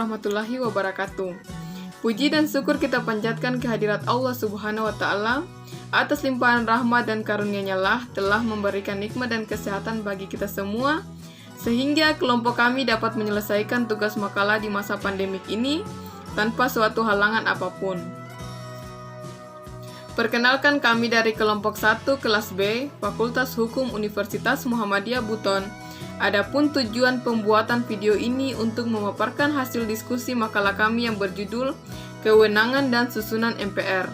warahmatullahi wabarakatuh. Puji dan syukur kita panjatkan kehadirat Allah Subhanahu wa Ta'ala atas limpahan rahmat dan karunia-Nya lah telah memberikan nikmat dan kesehatan bagi kita semua, sehingga kelompok kami dapat menyelesaikan tugas makalah di masa pandemik ini tanpa suatu halangan apapun. Perkenalkan, kami dari kelompok 1 kelas B, Fakultas Hukum Universitas Muhammadiyah Buton. Adapun tujuan pembuatan video ini untuk memaparkan hasil diskusi makalah kami yang berjudul Kewenangan dan Susunan MPR.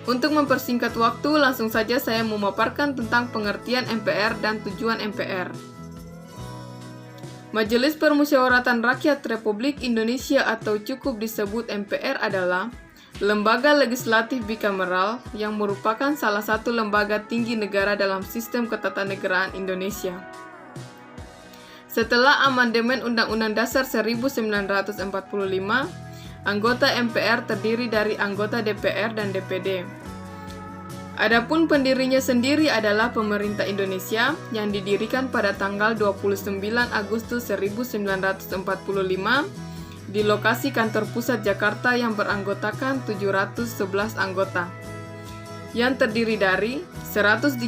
Untuk mempersingkat waktu, langsung saja saya memaparkan tentang pengertian MPR dan tujuan MPR. Majelis Permusyawaratan Rakyat Republik Indonesia atau cukup disebut MPR adalah lembaga legislatif bikameral yang merupakan salah satu lembaga tinggi negara dalam sistem ketatanegaraan Indonesia. Setelah amandemen Undang-Undang Dasar 1945, anggota MPR terdiri dari anggota DPR dan DPD. Adapun pendirinya sendiri adalah pemerintah Indonesia yang didirikan pada tanggal 29 Agustus 1945 di lokasi kantor pusat Jakarta yang beranggotakan 711 anggota, yang terdiri dari 136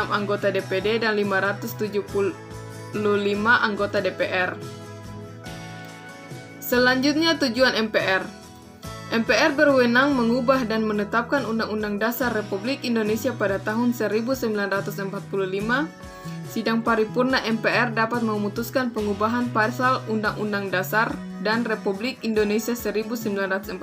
anggota DPD dan 575 anggota DPR. Selanjutnya, tujuan MPR. MPR berwenang mengubah dan menetapkan Undang-Undang Dasar Republik Indonesia pada tahun 1945. Sidang paripurna MPR dapat memutuskan pengubahan pasal Undang-Undang Dasar dan Republik Indonesia 1945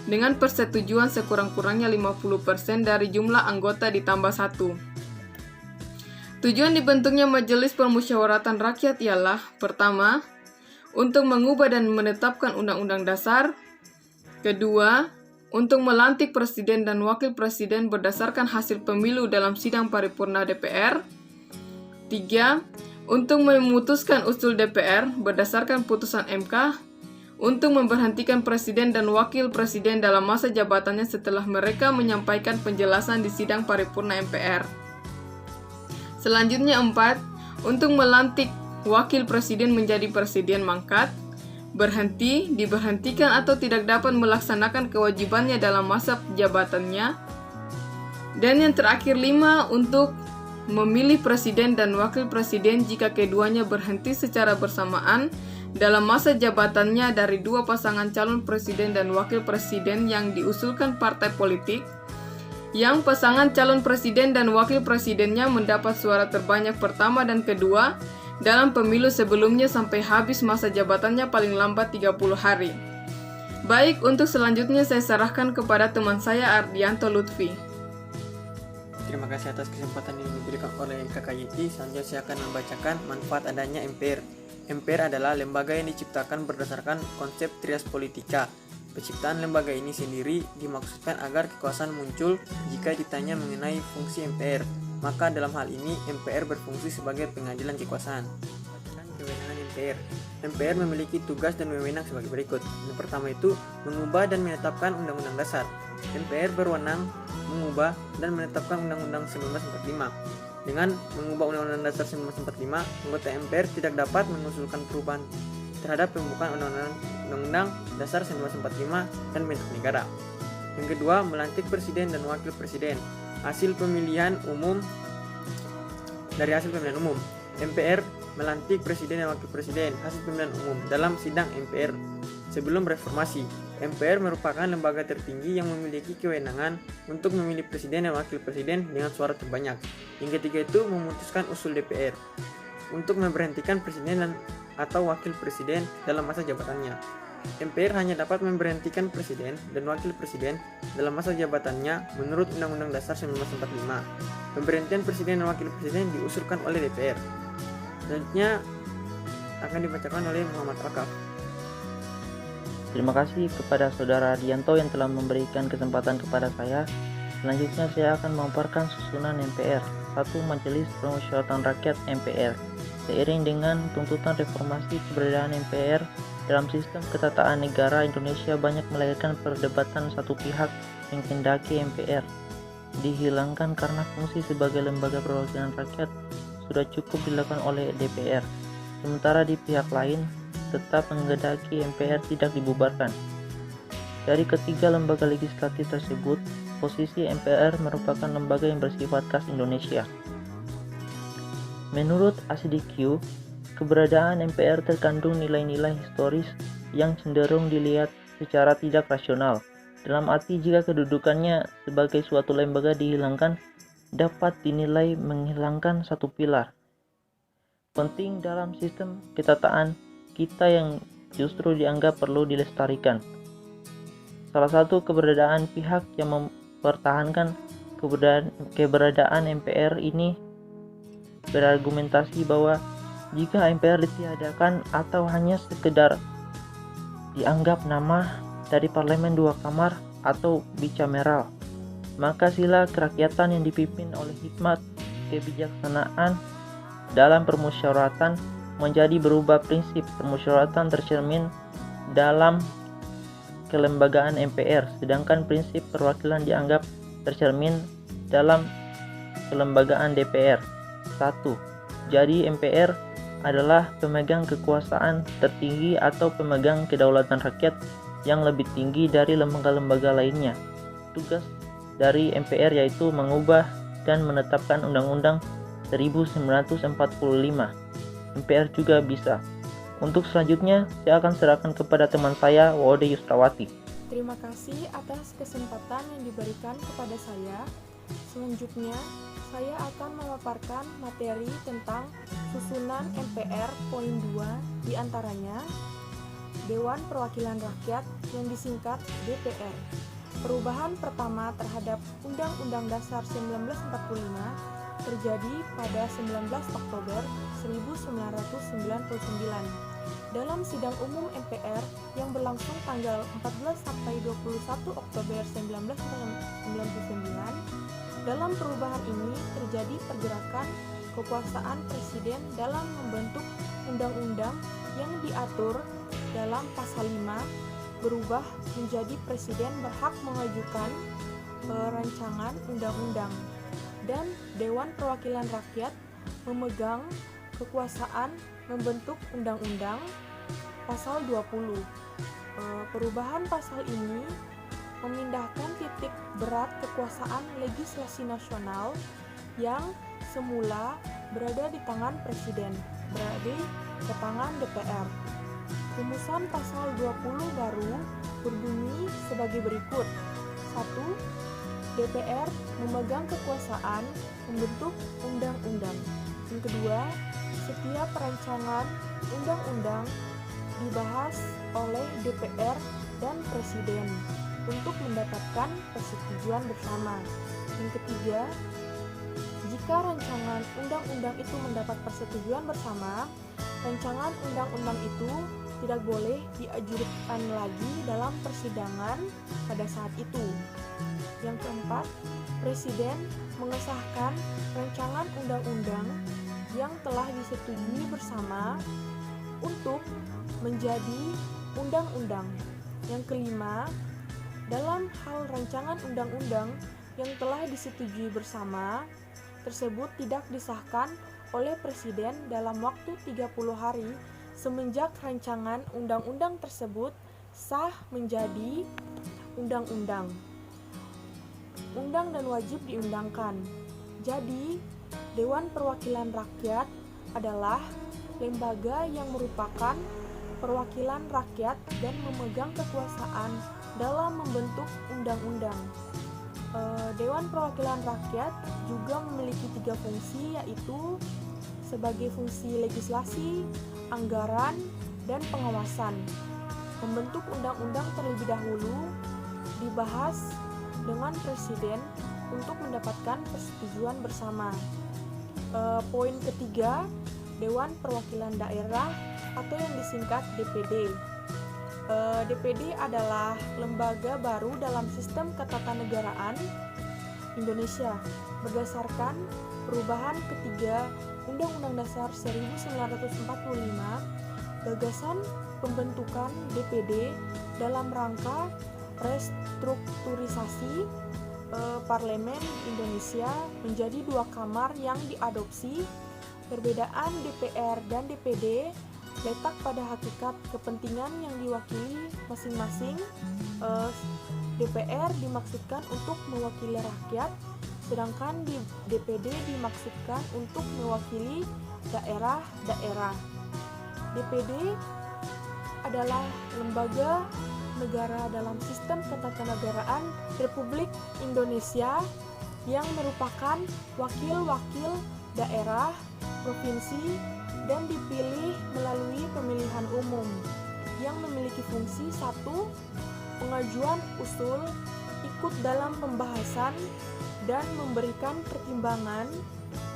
dengan persetujuan sekurang-kurangnya 50% dari jumlah anggota ditambah 1. Tujuan dibentuknya Majelis Permusyawaratan Rakyat ialah: pertama, untuk mengubah dan menetapkan Undang-Undang Dasar. Kedua, untuk melantik Presiden dan Wakil Presiden berdasarkan hasil pemilu dalam sidang paripurna DPR. 3. Untuk memutuskan usul DPR berdasarkan putusan MK untuk memberhentikan Presiden dan Wakil Presiden dalam masa jabatannya setelah mereka menyampaikan penjelasan di sidang paripurna MPR. Selanjutnya 4. Untuk melantik Wakil Presiden menjadi Presiden mangkat, berhenti, diberhentikan atau tidak dapat melaksanakan kewajibannya dalam masa jabatannya. Dan yang terakhir 5, untuk memilih Presiden dan Wakil Presiden jika keduanya berhenti secara bersamaan dalam masa jabatannya dari dua pasangan calon Presiden dan Wakil Presiden yang diusulkan partai politik, yang pasangan calon Presiden dan Wakil Presidennya mendapat suara terbanyak pertama dan kedua dalam pemilu sebelumnya sampai habis masa jabatannya paling lambat 30 hari. Baik, untuk selanjutnya saya serahkan kepada teman saya Ardianto Lutfi. Terima kasih atas kesempatan yang diberikan oleh Kakak Yeti. Selanjutnya saya akan membacakan manfaat adanya MPR. MPR adalah lembaga yang diciptakan berdasarkan konsep trias politika. Penciptaan lembaga ini sendiri dimaksudkan agar kekuasaan muncul jika ditanya mengenai fungsi MPR. Maka dalam hal ini MPR berfungsi sebagai pengadilan kekuasaan. Kewenangan MPR. MPR memiliki tugas dan wewenang sebagai berikut. Yang pertama itu mengubah dan menetapkan Undang-Undang Dasar. MPR berwenang mengubah dan menetapkan Undang-Undang 1945. Dengan mengubah Undang-Undang Dasar 1945, anggota MPR tidak dapat mengusulkan perubahan terhadap pembukaan Undang-Undang Dasar 1945 dan bentuk negara. Yang kedua, melantik Presiden dan Wakil Presiden. Hasil pemilihan umum. Dari hasil pemilihan umum, MPR melantik Presiden dan Wakil Presiden hasil pemilihan umum dalam sidang MPR. Sebelum reformasi, MPR merupakan lembaga tertinggi yang memiliki kewenangan untuk memilih Presiden dan Wakil Presiden dengan suara terbanyak. Yang ketiga itu memutuskan usul DPR untuk memberhentikan Presiden dan atau Wakil Presiden dalam masa jabatannya. MPR hanya dapat memberhentikan Presiden dan Wakil Presiden dalam masa jabatannya menurut Undang-Undang Dasar 1945. Pemberhentian Presiden dan Wakil Presiden diusulkan oleh DPR. Selanjutnya akan dibacakan oleh Muhammad Akaf. Terima kasih kepada Saudara Dianto yang telah memberikan kesempatan kepada saya. Selanjutnya saya akan memaparkan susunan MPR. 1. Majelis Permusyawaratan Rakyat MPR. Seiring dengan tuntutan reformasi, keberadaan MPR dalam sistem ketatanegaraan negara Indonesia banyak melahirkan perdebatan satu pihak yang menghendaki MPR dihilangkan karena fungsi sebagai lembaga perwakilan rakyat sudah cukup dilakukan oleh DPR. Sementara di pihak lain, tetap menghendaki MPR tidak dibubarkan. Dari ketiga lembaga legislatif tersebut, posisi MPR merupakan lembaga yang bersifat khas Indonesia. Menurut ACDQ, keberadaan MPR terkandung nilai-nilai historis yang cenderung dilihat secara tidak rasional. Dalam arti jika kedudukannya sebagai suatu lembaga dihilangkan, dapat dinilai menghilangkan satu pilar penting dalam sistem ketataan kita yang justru dianggap perlu dilestarikan. Salah satu keberadaan pihak yang mempertahankan keberadaan MPR ini berargumentasi bahwa jika MPR ditiadakan atau hanya sekedar dianggap nama dari parlemen dua kamar atau bicameral, maka sila kerakyatan yang dipimpin oleh hikmat kebijaksanaan dalam permusyawaratan menjadi berubah. Prinsip permusyawaratan tercermin dalam kelembagaan MPR, sedangkan prinsip perwakilan dianggap tercermin dalam kelembagaan DPR. 1. Jadi MPR adalah pemegang kekuasaan tertinggi atau pemegang kedaulatan rakyat yang lebih tinggi dari lembaga-lembaga lainnya. Tugas dari MPR yaitu mengubah dan menetapkan undang-undang 1945. MPR juga bisa. Untuk selanjutnya, saya akan serahkan kepada teman saya, Wode Yusrawati. Terima kasih atas kesempatan yang diberikan kepada saya. Selanjutnya, saya akan memaparkan materi tentang susunan MPR poin 2, diantaranya Dewan Perwakilan Rakyat yang disingkat DPR. Perubahan pertama terhadap Undang-Undang Dasar 1945 terjadi pada 19 Oktober 1999 dalam sidang umum MPR yang berlangsung tanggal 14 sampai 21 Oktober 1999. Dalam perubahan ini terjadi pergerakan kekuasaan presiden dalam membentuk undang-undang yang diatur dalam pasal 5 berubah menjadi presiden berhak mengajukan rancangan undang-undang dan Dewan Perwakilan Rakyat memegang kekuasaan membentuk undang-undang. Pasal 20. Perubahan pasal ini memindahkan titik berat kekuasaan legislasi nasional yang semula berada di tangan presiden, beralih ke tangan DPR. Rumusan pasal 20 baru berbunyi sebagai berikut. 1. DPR memegang kekuasaan membentuk undang-undang. Yang kedua, setiap rancangan undang-undang dibahas oleh DPR dan Presiden untuk mendapatkan persetujuan bersama. Yang ketiga, jika rancangan undang-undang itu mendapat persetujuan bersama, rancangan undang-undang itu tidak boleh diajukan lagi dalam persidangan pada saat itu. Yang keempat, Presiden mengesahkan rancangan undang-undang yang telah disetujui bersama untuk menjadi undang-undang. Yang kelima, dalam hal rancangan undang-undang yang telah disetujui bersama tersebut tidak disahkan oleh Presiden dalam waktu 30 hari semenjak rancangan undang-undang tersebut sah menjadi undang-undang. Undang dan wajib diundangkan. Jadi, Dewan Perwakilan Rakyat adalah lembaga yang merupakan perwakilan rakyat dan memegang kekuasaan dalam membentuk undang-undang. Dewan Perwakilan Rakyat juga memiliki 3 fungsi, yaitu sebagai fungsi legislasi, anggaran, dan pengawasan. Membentuk undang-undang terlebih dahulu dibahas dengan Presiden untuk mendapatkan persetujuan bersama. Poin ketiga, Dewan Perwakilan Daerah atau yang disingkat DPD. DPD adalah lembaga baru dalam sistem ketatanegaraan Indonesia berdasarkan perubahan ketiga Undang-Undang Dasar 1945. Gagasan pembentukan DPD dalam rangka restrukturisasi Parlemen Indonesia menjadi 2 kamar yang diadopsi. Perbedaan DPR dan DPD letak pada hakikat kepentingan yang diwakili masing-masing. DPR dimaksudkan untuk mewakili rakyat, sedangkan di DPD dimaksudkan untuk mewakili daerah-daerah. DPD adalah lembaga negara dalam sistem ketatanegaraan Republik Indonesia yang merupakan wakil-wakil daerah, provinsi, dan dipilih melalui pemilihan umum yang memiliki fungsi 1. Pengajuan usul, ikut dalam pembahasan, dan memberikan pertimbangan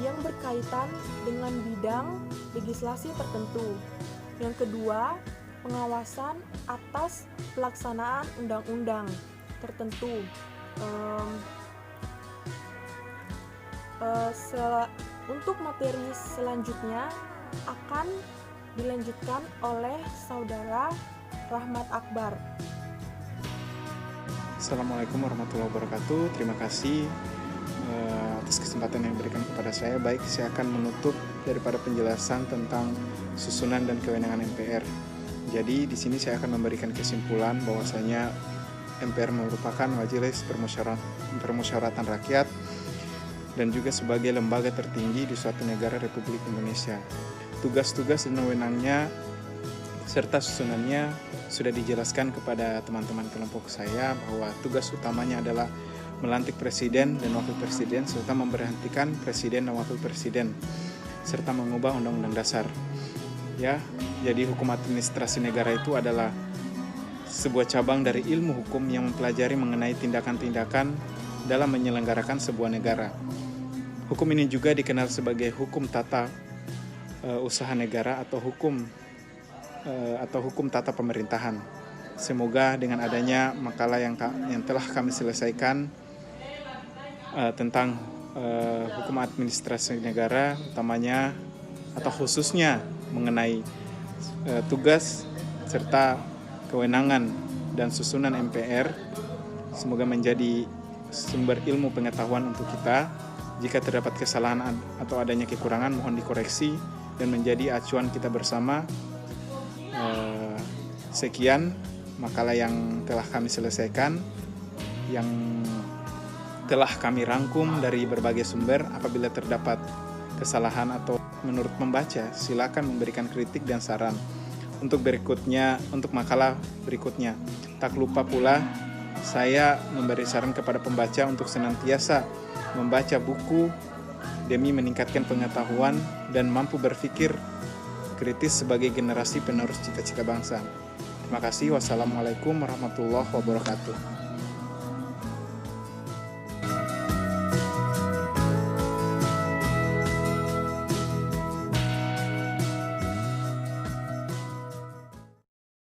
yang berkaitan dengan bidang legislasi tertentu. Yang kedua, pengawasan atas pelaksanaan undang-undang tertentu. Untuk materi selanjutnya akan dilanjutkan oleh Saudara Rahmat Akbar. Assalamualaikum warahmatullahi wabarakatuh. Terima kasih atas kesempatan yang diberikan kepada saya. Baik, saya akan menutup daripada penjelasan tentang susunan dan kewenangan MPR. Jadi di sini saya akan memberikan kesimpulan bahwasanya MPR merupakan majelis permusyawaratan rakyat dan juga sebagai lembaga tertinggi di suatu negara Republik Indonesia. Tugas-tugas dan wewenangnya serta susunannya sudah dijelaskan kepada teman-teman kelompok saya bahwa tugas utamanya adalah melantik presiden dan wakil presiden serta memberhentikan presiden dan wakil presiden serta mengubah undang-undang dasar. Ya, jadi hukum administrasi negara itu adalah sebuah cabang dari ilmu hukum yang mempelajari mengenai tindakan-tindakan dalam menyelenggarakan sebuah negara. Hukum ini juga dikenal sebagai hukum tata usaha negara atau hukum tata pemerintahan. Semoga dengan adanya makalah yang telah kami selesaikan tentang hukum administrasi negara, utamanya atau khususnya mengenai tugas serta kewenangan dan susunan MPR, semoga menjadi sumber ilmu pengetahuan untuk kita. Jika terdapat kesalahan atau adanya kekurangan, mohon dikoreksi dan menjadi acuan kita bersama. Sekian makalah yang telah kami selesaikan, yang telah kami rangkum dari berbagai sumber. Apabila terdapat kesalahan atau menurut membaca, silakan memberikan kritik dan saran untuk makalah berikutnya. Tak lupa pula saya memberi saran kepada pembaca untuk senantiasa membaca buku demi meningkatkan pengetahuan dan mampu berpikir kritis sebagai generasi penerus cita-cita bangsa. Terima kasih. Wassalamualaikum warahmatullahi wabarakatuh.